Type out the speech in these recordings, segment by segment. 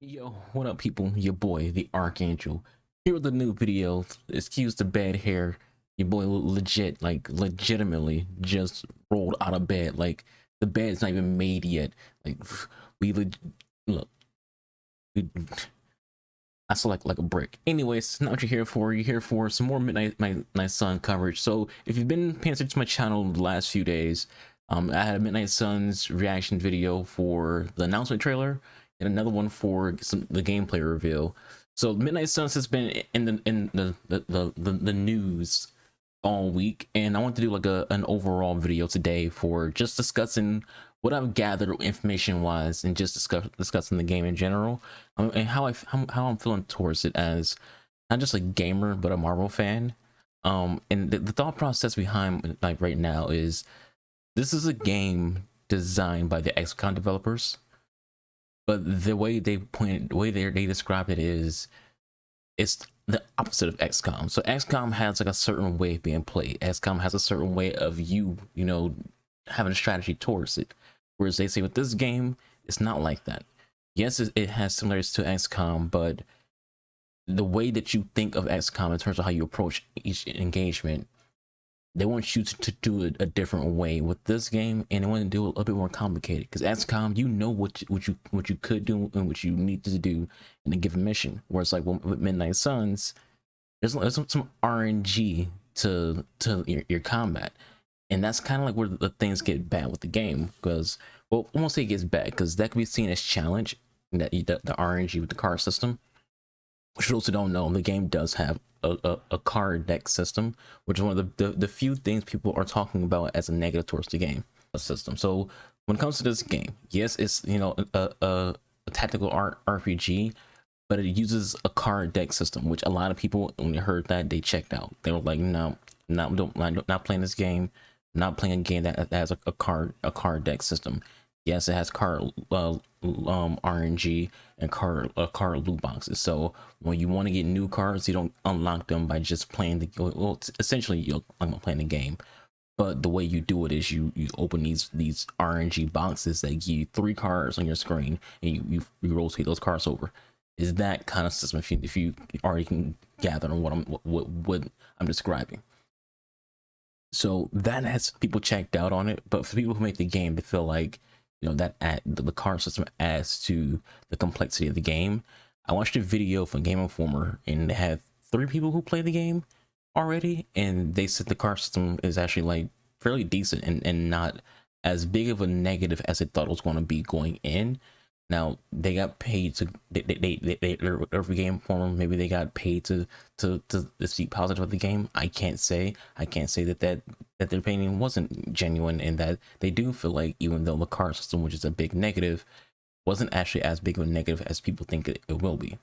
Yo, what up, people? Your boy, the Archangel, here with a new video. Excuse the bad hair. Your boy legit, like legitimately, just rolled out of bed. Like the bed's not even made yet. Like we look, we, I saw like a brick. Anyways, not what you're here for. You're here for some more Midnight Sun coverage. So if you've been paying attention to my channel the last few days, I had a Midnight Suns reaction video for the announcement trailer and another one for the gameplay reveal. So Midnight Suns has been in the news all week, and I want to do like an overall video today for just discussing what I've gathered information wise and just discussing the game in general, and how I'm feeling towards it as not just a gamer but a Marvel fan. And the thought process behind like right now is this is a game designed by the XCOM developers, but the way they described it is it's the opposite of XCOM. So XCOM has like a certain way of being played. XCOM has a certain way of you know, having a strategy towards it. Whereas they say with this game, it's not like that. Yes, it has similarities to XCOM, but the way that you think of XCOM in terms of how you approach each engagement, they want you to do it a different way with this game, and they want to do it a little bit more complicated. Because XCOM, you know what you could do and what you need to do in a given mission. Whereas like with Midnight Suns, there's some RNG to your combat, and that's kind of like where the things get bad with the game. Because, well, I won't say it gets bad, because that can be seen as challenge, that the RNG with the card system. For those who don't know, the game does have a card deck system, which is one of the few things people are talking about as a negative towards the game system. So when it comes to this game, yes, it's, you know, a tactical RPG, but it uses a card deck system, which a lot of people, when they heard that, they checked out. They were like, no, not playing this game, not playing a game that has a card deck system. Yes, it has card RNG and card loot boxes. So when you want to get new cards, you don't unlock them by just playing the, well, essentially you're playing the game. But the way you do it is you open these RNG boxes that give you 3 cards on your screen, and you rotate those cards over. Is that kind of system, if you already can gather on what I'm describing. So that has people checked out on it, but for people who make the game, they feel like, you know, that the card system adds to the complexity of the game. I watched a video from Game Informer, and they had 3 people who play the game already, and they said the card system is actually like fairly decent and not as big of a negative as they thought it was going to be going in. Now they got paid to every Game Informer, maybe they got paid to speak positive of the game. I can't say that their opinion wasn't genuine, and that they do feel like even though the card system, which is a big negative, wasn't actually as big of a negative as people think it will be.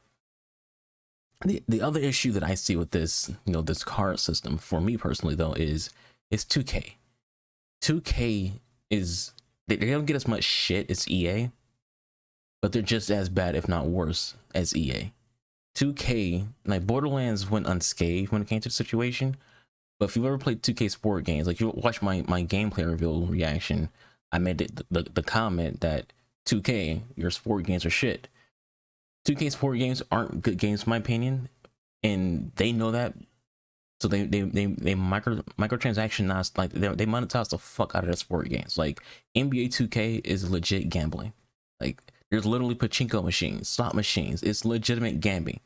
The other issue that I see with this, you know, this card system for me personally though, is 2K. 2K is, they don't get as much shit as EA, but they're just as bad, if not worse, as EA. 2K, like Borderlands went unscathed when it came to the situation, but if you've ever played 2K sport games, like you watch my gameplay reveal reaction, I made the comment that 2K, your sport games are shit. 2K sport games aren't good games in my opinion, and they know that. So they microtransaction, like they monetize the fuck out of their sport games. Like NBA 2K is legit gambling. Like there's literally pachinko machines, slot machines. It's legitimate gambling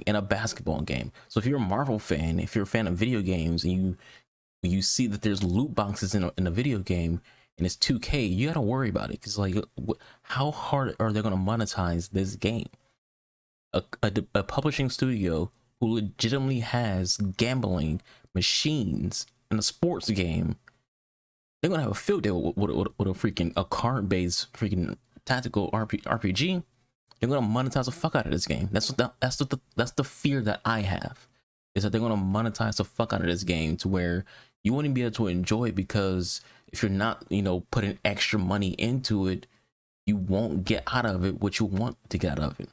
in a basketball game. So if you're a Marvel fan, if you're a fan of video games, and you see that there's loot boxes in a video game and it's 2K, you gotta worry about it, because like, how hard are they gonna monetize this game? A publishing studio who legitimately has gambling machines in a sports game, they're gonna have a field day with a freaking card-based freaking tactical RPG. They're gonna monetize the fuck out of this game. That's the fear that I have, is that they're gonna monetize the fuck out of this game to where you wouldn't be able to enjoy it, because if you're not, you know, putting extra money into it, you won't get out of it what you want to get out of it.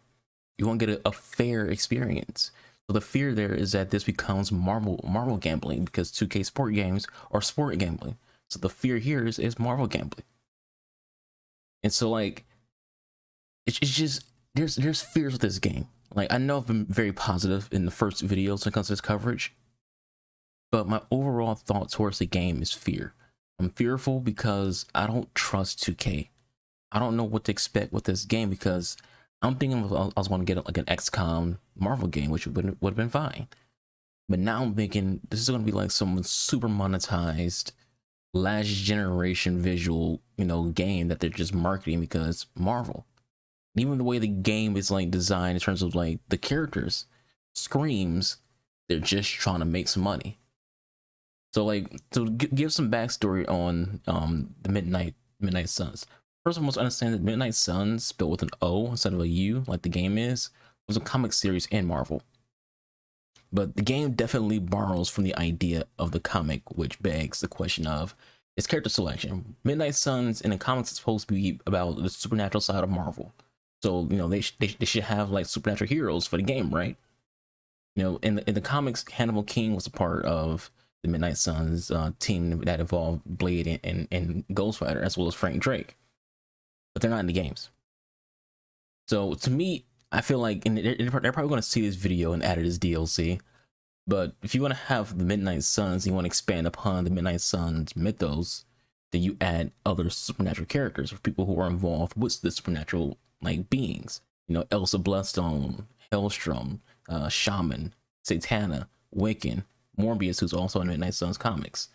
You won't get a fair experience. So the fear there is that this becomes Marvel gambling, because 2K sport games are sport gambling. So the fear here is Marvel gambling. And so like, it's just, there's fears with this game. Like, I know I've been very positive in the first videos when it comes to this coverage, but my overall thought towards the game is fear. I'm fearful because I don't trust 2K. I don't know what to expect with this game, because I'm thinking I was going to get like an XCOM Marvel game, which would have been fine. But now I'm thinking this is going to be like some super monetized, last generation visual, game that they're just marketing because Marvel. Even the way the game is like designed in terms of like the characters screams they're just trying to make some money. So like, to give some backstory on the Midnight Suns. First, I must understand that Midnight Suns, spelled with an O instead of a U, like the game is, was a comic series in Marvel. But the game definitely borrows from the idea of the comic, which begs the question of its character selection. Midnight Suns in the comics is supposed to be about the supernatural side of Marvel. So, they should have like supernatural heroes for the game, right? In the comics, Hannibal King was a part of the Midnight Suns team that involved Blade and Ghost Rider, as well as Frank Drake. But they're not in the games. So to me, I feel like they're probably going to see this video and add it as DLC. But if you want to have the Midnight Suns, you want to expand upon the Midnight Suns mythos, then you add other supernatural characters, or people who are involved with the supernatural like beings. Elsa Bloodstone, Hellstrom, Shaman, Satana, Wiccan, Morbius, who's also in Midnight Suns comics.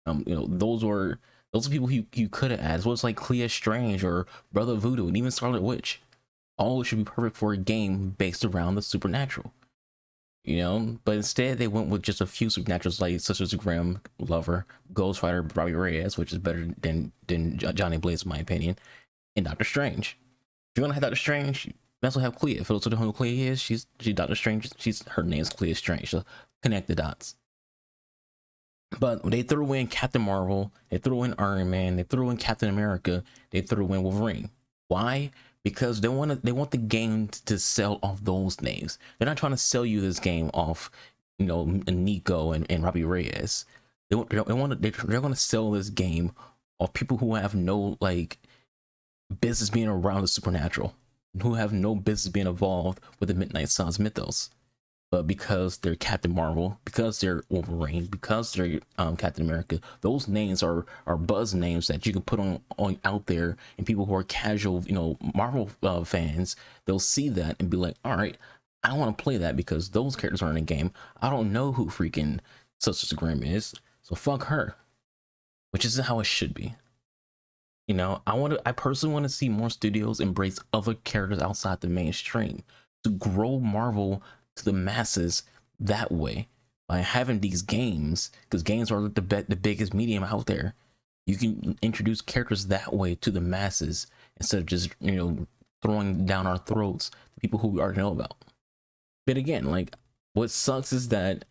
Those are people you could have added, as well as like Clea Strange or Brother Voodoo, and even Scarlet Witch. All should be perfect for a game based around the supernatural. But instead they went with just a few supernaturals like Sisters Grimm, Lover, Ghost Rider, Robbie Reyes, which is better than Johnny Blaze in my opinion, and Doctor Strange. If you're gonna have Doctor Strange, you might as well have Clea. For those who don't know who Clea is, she's Doctor Strange. Her name's Clea Strange. So connect the dots. But when they threw in Captain Marvel, they threw in Iron Man, they threw in Captain America, they threw in Wolverine. Why? Because they want the game to sell off those names. They're not trying to sell you this game off, Nico and Robbie Reyes. They're going to sell this game off people who have no like business being around the supernatural, who have no business being involved with the Midnight Suns mythos. But because they're Captain Marvel, because they're Wolverine, because they're Captain America, those names are buzz names that you can put on out there, and people who are casual, Marvel fans, they'll see that and be like, all right, I want to play that because those characters are in the game. I don't know who freaking Sister Grimm is, so fuck her. Which isn't how it should be. I personally want to see more studios embrace other characters outside the mainstream to grow Marvel to the masses that way, by having these games, because games are the biggest medium out there. You can introduce characters that way to the masses instead of just throwing down our throats the people who we already know about. But again, like, what sucks is that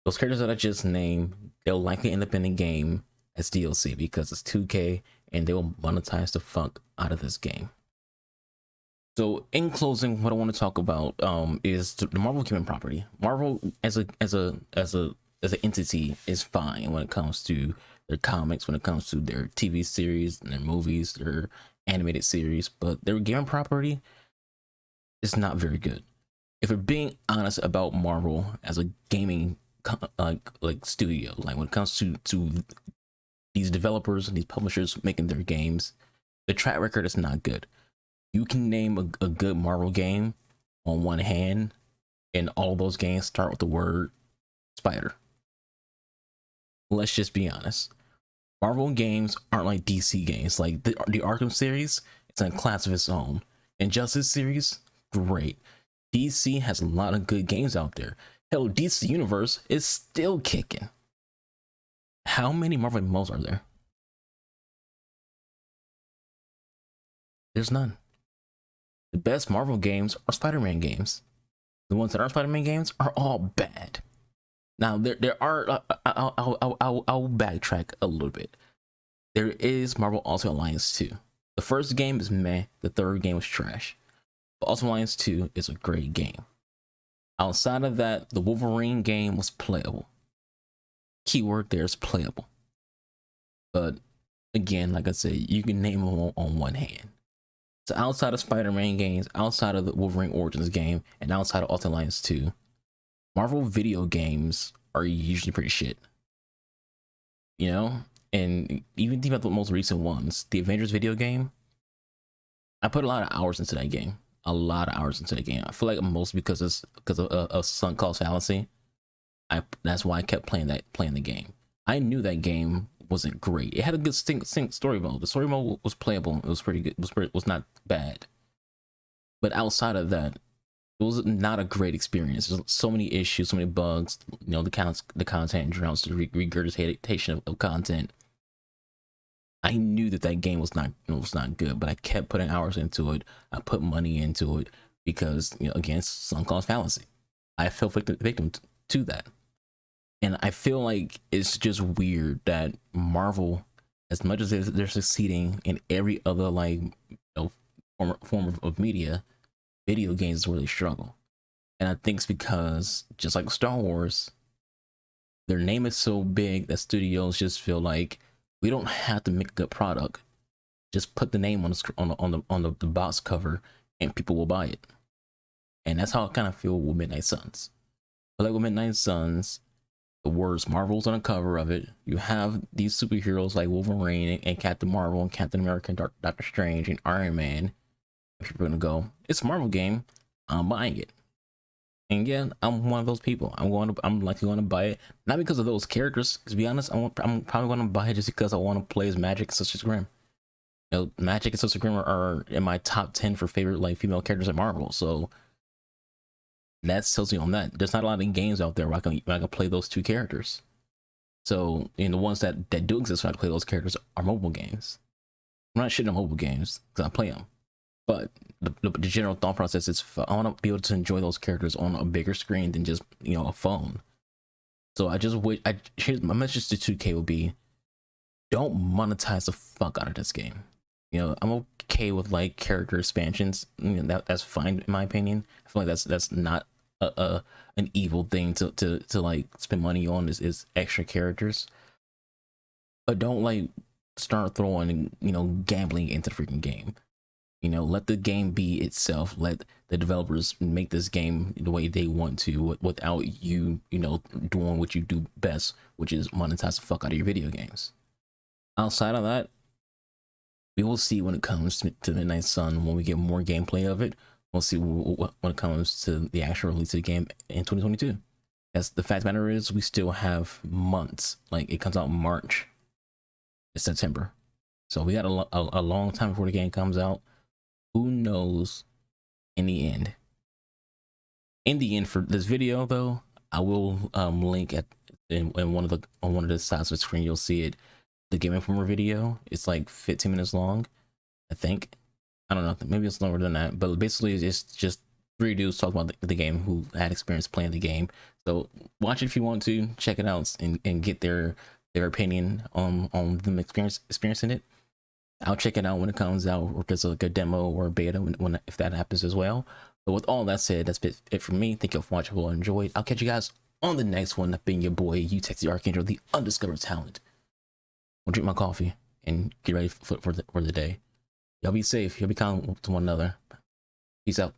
those characters that I just named, they'll likely end up in the game as DLC because it's 2K and they will monetize the fuck out of this game. So in closing, what I want to talk about is the Marvel human property. Marvel as an entity is fine when it comes to their comics, when it comes to their TV series and their movies, their animated series, but their game property is not very good. If we're being honest about Marvel as a gaming like studio, like when it comes to these developers and these publishers making their games, the track record is not good. You can name a good Marvel game on one hand, and all those games start with the word spider. Let's just be honest. Marvel games aren't like DC games. Like the Arkham series, it's in a class of its own. Injustice series, great. DC has a lot of good games out there. Hell, DC Universe is still kicking. How many Marvel MMOs are there? There's none. The best Marvel games are Spider-Man games. The ones that aren't Spider-Man games are all bad. Now there are I'll backtrack a little bit. There is Marvel Ultimate Alliance 2. The first game is meh. The third game was trash. But Ultimate Alliance 2 is a great game. Outside of that, the Wolverine game was playable. Keyword there is playable. But again, like I said, you can name them on one hand. So outside of Spider-Man games, outside of the Wolverine Origins game, and outside of Ultimate Alliance 2, Marvel video games are usually pretty shit. You know? And even think about the most recent ones. The Avengers video game, I put a lot of hours into that game. A lot of hours into the game. I feel like mostly because of a sunk cost fallacy. That's why I kept playing the game. I knew that game wasn't great. It had a good story mode. The story mode was playable. It was pretty good. Was not bad. But outside of that, it was not a great experience. There's so many issues, so many bugs. You know, the content drowns, the regurgitation of content. I knew that game was not good, but I kept putting hours into it. I put money into it because, you know, again, sunk cost fallacy. I fell victim to that. And I feel like it's just weird that Marvel, as much as they're succeeding in every other, like, you know, form of media, video games is where they struggle. And I think it's because, just like Star Wars, their name is so big that studios just feel like we don't have to make a good product. Just put the name on the box cover, and people will buy it. And that's how I kind of feel with Midnight Suns. But like with Midnight Suns, the words Marvel's on the cover of it. You have these superheroes like Wolverine and Captain Marvel and Captain America and Doctor Strange and Iron Man. People are gonna go, it's a Marvel game, I'm buying it. And yeah, I'm one of those people. I'm likely going to buy it, not because of those characters. To be honest, I'm probably going to buy it just because I want to play as Magik and Sorceress Grimm. You know, Magik and Sorceress Grimm are in my top 10 for favorite like female characters at Marvel. So that tells me on that. There's not a lot of games out there where I can play those two characters. So, and the ones that do exist where I can play those characters are mobile games. I'm not shitting on mobile games because I play them, but the general thought process is I want to be able to enjoy those characters on a bigger screen than just, you know, a phone. So I just wish. Here's my message to 2K will be: don't monetize the fuck out of this game. You know, I'm okay with like character expansions. You know, that's fine in my opinion. I feel like that's not an evil thing to like spend money on is extra characters. But don't like start throwing, you know, gambling into the freaking game. You know, let the game be itself. Let the developers make this game the way they want to without you, you know, doing what you do best, which is monetize the fuck out of your video games. Outside of that, we will see when it comes to Midnight Sun, when we get more gameplay of it. We'll see when it comes to the actual release of the game in 2022. As the fact of the matter is, we still have months. Like, it comes out in March. It's September. So we got a long time before the game comes out. Who knows in the end? In the end, for this video though, I will link in one of the sides of the screen. You'll see it. The Game Informer video. It's like 15 minutes long, I think. I don't know. Maybe it's longer than that. But basically, it's just 3 dudes talking about the game who had experience playing the game. So watch it if you want to. Check it out and get their opinion on them experiencing it. I'll check it out when it comes out, or if there's like a demo or a beta if that happens as well. But with all that said, that's it for me. Thank you for watching. Well, enjoyed. I'll catch you guys on the next one. That being your boy, UTech the Archangel, the undiscovered talent. I'll drink my coffee and get ready for the day. Y'all be safe. Y'all be kind to one another. Peace out.